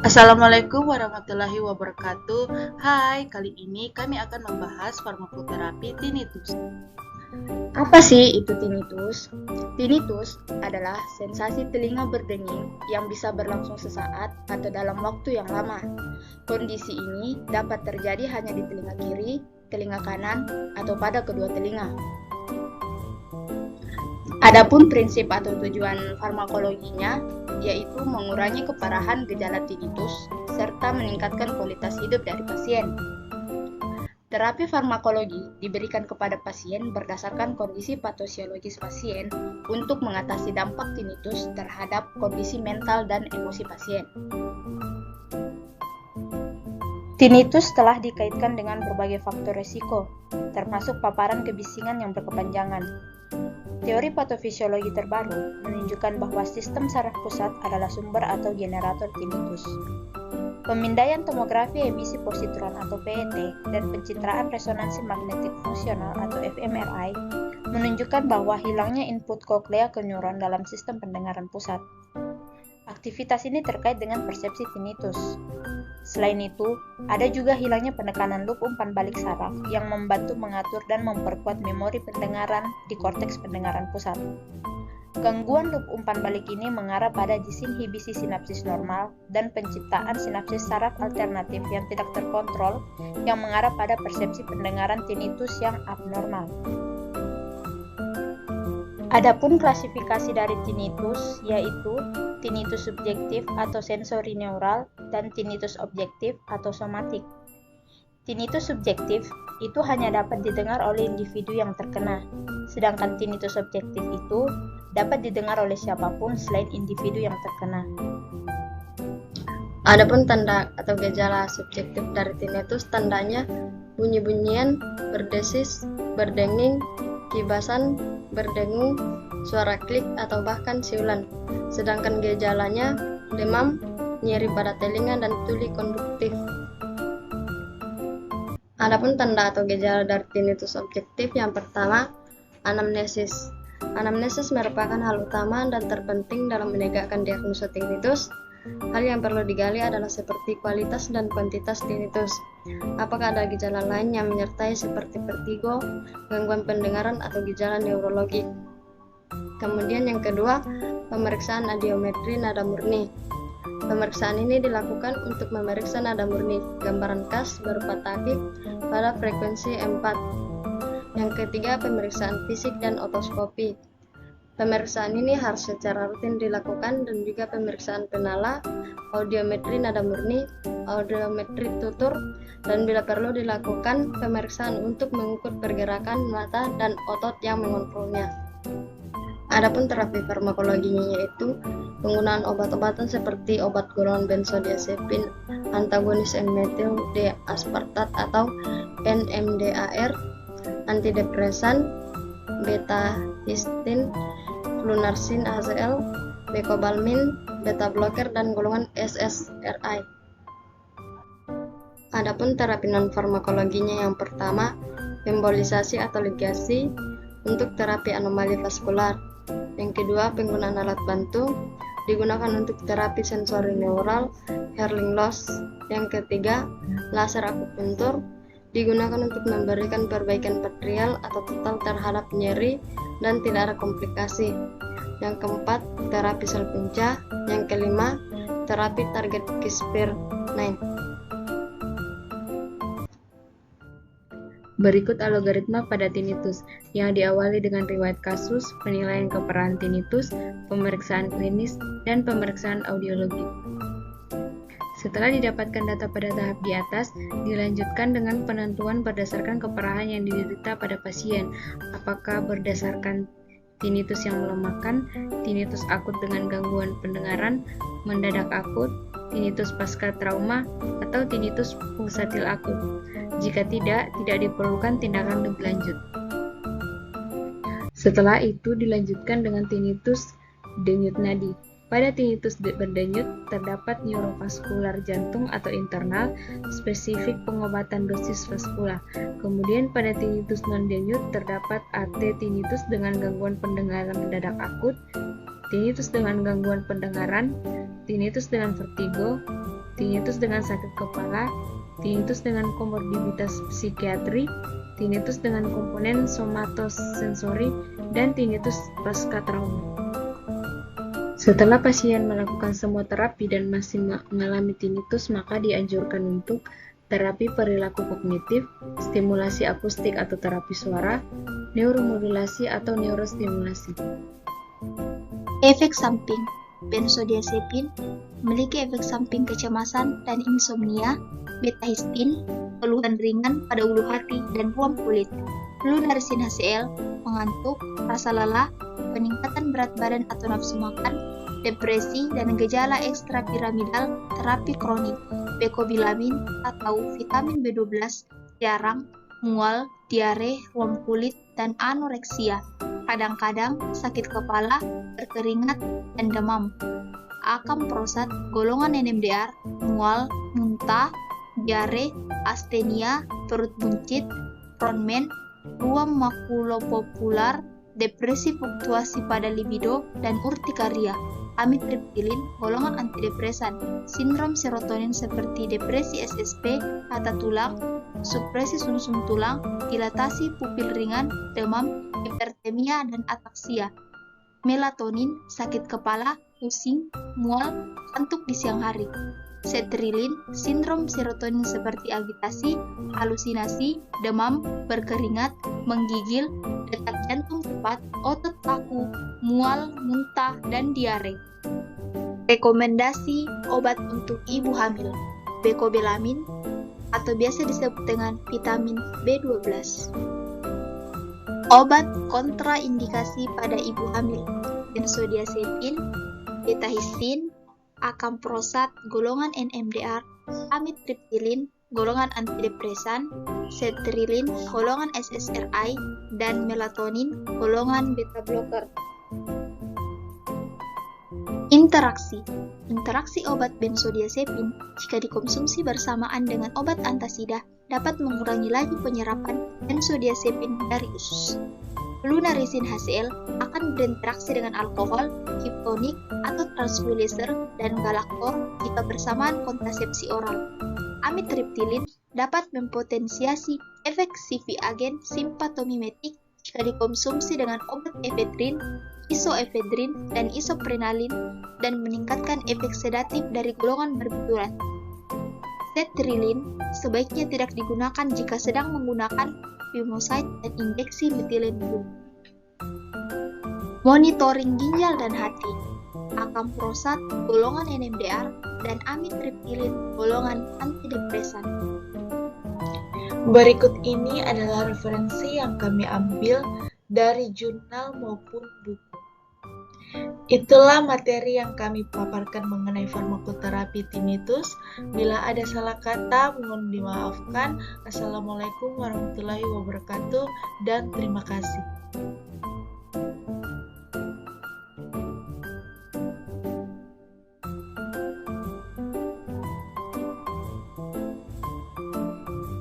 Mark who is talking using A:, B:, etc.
A: Assalamualaikum warahmatullahi wabarakatuh. Hai, kali ini kami akan membahas farmakoterapi tinnitus.
B: Apa sih itu tinnitus? Tinnitus adalah sensasi telinga berdenging yang bisa berlangsung sesaat atau dalam waktu yang lama. Kondisi ini dapat terjadi hanya di telinga kiri, telinga kanan, atau pada kedua telinga. Adapun prinsip atau tujuan farmakologinya yaitu mengurangi keparahan gejala tinnitus serta meningkatkan kualitas hidup dari pasien. Terapi farmakologi diberikan kepada pasien berdasarkan kondisi patosiologis pasien untuk mengatasi dampak tinnitus terhadap kondisi mental dan emosi pasien. Tinnitus telah dikaitkan dengan berbagai faktor risiko, termasuk paparan kebisingan yang berkepanjangan. Teori patofisiologi terbaru menunjukkan bahwa sistem saraf pusat adalah sumber atau generator tinnitus. Pemindaian tomografi emisi positron atau PET dan pencitraan resonansi magnetik fungsional atau fMRI menunjukkan bahwa hilangnya input koklea ke neuron dalam sistem pendengaran pusat. Aktivitas ini terkait dengan persepsi tinnitus. Selain itu, ada juga hilangnya penekanan loop umpan balik saraf yang membantu mengatur dan memperkuat memori pendengaran di korteks pendengaran pusat. Gangguan loop umpan balik ini mengarah pada disinhibisi sinapsis normal dan penciptaan sinapsis saraf alternatif yang tidak terkontrol yang mengarah pada persepsi pendengaran tinnitus yang abnormal. Adapun klasifikasi dari tinnitus yaitu tinnitus subjektif atau sensori neural dan tinnitus objektif atau somatik. Tinnitus subjektif itu hanya dapat didengar oleh individu yang terkena, sedangkan tinnitus objektif itu dapat didengar oleh siapapun selain individu yang terkena.
C: Adapun tanda atau gejala subjektif dari tinnitus, tandanya bunyi-bunyian, berdesis, berdenging, kibasan, berdengung, suara klik atau bahkan siulan. Sedangkan gejalanya demam, nyeri pada telinga dan tuli konduktif. Adapun tanda atau gejala dari tinnitus objektif yang pertama, anamnesis. Anamnesis merupakan hal utama dan terpenting dalam menegakkan diagnosa tinnitus. Hal yang perlu digali adalah seperti kualitas dan kuantitas tinnitus. Apakah ada gejala lain yang menyertai seperti vertigo, gangguan pendengaran atau gejala neurologik. Kemudian yang kedua, pemeriksaan audiometri nada murni. Pemeriksaan ini dilakukan untuk memeriksa nada murni, gambaran khas berupa takik pada frekuensi 4. Yang ketiga, pemeriksaan fisik dan otoskopi. Pemeriksaan ini harus secara rutin dilakukan dan juga pemeriksaan penala, audiometri nada murni, audiometri tutur, dan bila perlu dilakukan pemeriksaan untuk mengukur pergerakan mata dan otot yang mengontrolnya. Adapun terapi farmakologinya yaitu penggunaan obat-obatan seperti obat golongan benzodiazepin, antagonis N-metil D-aspartat atau NMDAR, antidepresan, beta-histin, flunarsin HCl, mecobalamin, beta blocker dan golongan SSRI. Adapun terapi non farmakologinya yang pertama, embolisasi atau ligasi untuk terapi anomali vaskular. Yang kedua, penggunaan alat bantu digunakan untuk terapi sensori neural, hearing loss. Yang ketiga, laser akupuntur digunakan untuk memberikan perbaikan parsial atau total terhadap nyeri dan tidak ada komplikasi. Yang keempat, terapi sel punca. Yang kelima, terapi target CRISPR-9.
D: Berikut algoritma pada tinnitus yang diawali dengan riwayat kasus, penilaian keparahan tinnitus, pemeriksaan klinis, dan pemeriksaan audiologi. Setelah didapatkan data pada tahap di atas, dilanjutkan dengan penentuan berdasarkan keparahan yang diderita pada pasien, apakah berdasarkan tinnitus yang melemahkan, tinnitus akut dengan gangguan pendengaran, mendadak akut, tinnitus pasca trauma, atau tinnitus pulsatil akut. Jika tidak diperlukan tindakan lebih lanjut. Setelah itu dilanjutkan dengan tinnitus denyut nadi. Pada tinnitus berdenyut terdapat neurovaskular jantung atau internal, spesifik pengobatan dosis vaskular. Kemudian pada tinnitus non-denyut terdapat AT tinnitus dengan gangguan pendengaran mendadak akut, tinnitus dengan gangguan pendengaran, tinnitus dengan vertigo, tinnitus dengan sakit kepala, tinnitus dengan komorbiditas psikiatri, tinnitus dengan komponen somatosensori, dan tinnitus pasca trauma. Setelah pasien melakukan semua terapi dan masih mengalami tinnitus, maka dianjurkan untuk terapi perilaku kognitif, stimulasi akustik atau terapi suara, neuromodulasi atau neurostimulasi.
E: Efek samping benzodiazepin memiliki efek samping kecemasan dan insomnia, beta-histin, keluhan ringan pada ulu hati dan ruam kulit, flunaricin HCl, mengantuk, rasa lelah, peningkatan berat badan atau nafsu makan, depresi, dan gejala ekstrapiramidal terapi kronik, becobilamin atau vitamin B12, jarang, mual, diare, ruam kulit, dan anoreksia. Kadang-kadang sakit kepala, berkeringat, dan demam. Akam prostat, golongan NMDR, mual, muntah, diare, astenia, perut buncit, frontman, ruam makulopopular, depresi fluktuasi pada libido, dan urtikaria. Amitriptilin, golongan antidepresan, sindrom serotonin seperti depresi SSP, patah tulang, supresi sumsum tulang, dilatasi pupil ringan, demam, hipertemia, dan ataksia. Melatonin, sakit kepala, pusing, mual, kantuk di siang hari. Sertrilin, sindrom serotonin seperti agitasi, halusinasi, demam, berkeringat, menggigil, detak jantung cepat, otot kaku, mual, muntah, dan diare. Rekomendasi obat untuk ibu hamil, becobelamin atau biasa disebut dengan vitamin B12. Obat kontraindikasi pada ibu hamil, benzodiazepin, beta-histin, akam prostat golongan NMDR, amitriptilin golongan antidepresan, sertrilin golongan SSRI, dan melatonin golongan beta blocker. Interaksi obat benzodiazepin jika dikonsumsi bersamaan dengan obat antasida dapat mengurangi laju penyerapan benzodiazepin dari usus. Flunaricin HCl akan berinteraksi dengan alkohol, hiptonik, atau tranquilizer, dan galaktor jika bersamaan kontrasepsi oral. Amitriptilin dapat mempotensiasi efek CV agen simpatomimetik jika dikonsumsi dengan obat efedrin, isoefedrin, dan isoprenalin, dan meningkatkan efek sedatif dari golongan barbiturat. Sertrilin sebaiknya tidak digunakan jika sedang menggunakan fumosid dan injeksi metilen blue. Monitoring ginjal dan hati, akam prostat golongan NMDR, dan amitriptilin golongan antidepresan.
A: Berikut ini adalah referensi yang kami ambil dari jurnal maupun buku. Itulah materi yang kami paparkan mengenai farmakoterapi tinnitus. Bila ada salah kata, mohon dimaafkan. Assalamualaikum warahmatullahi wabarakatuh, dan terima kasih.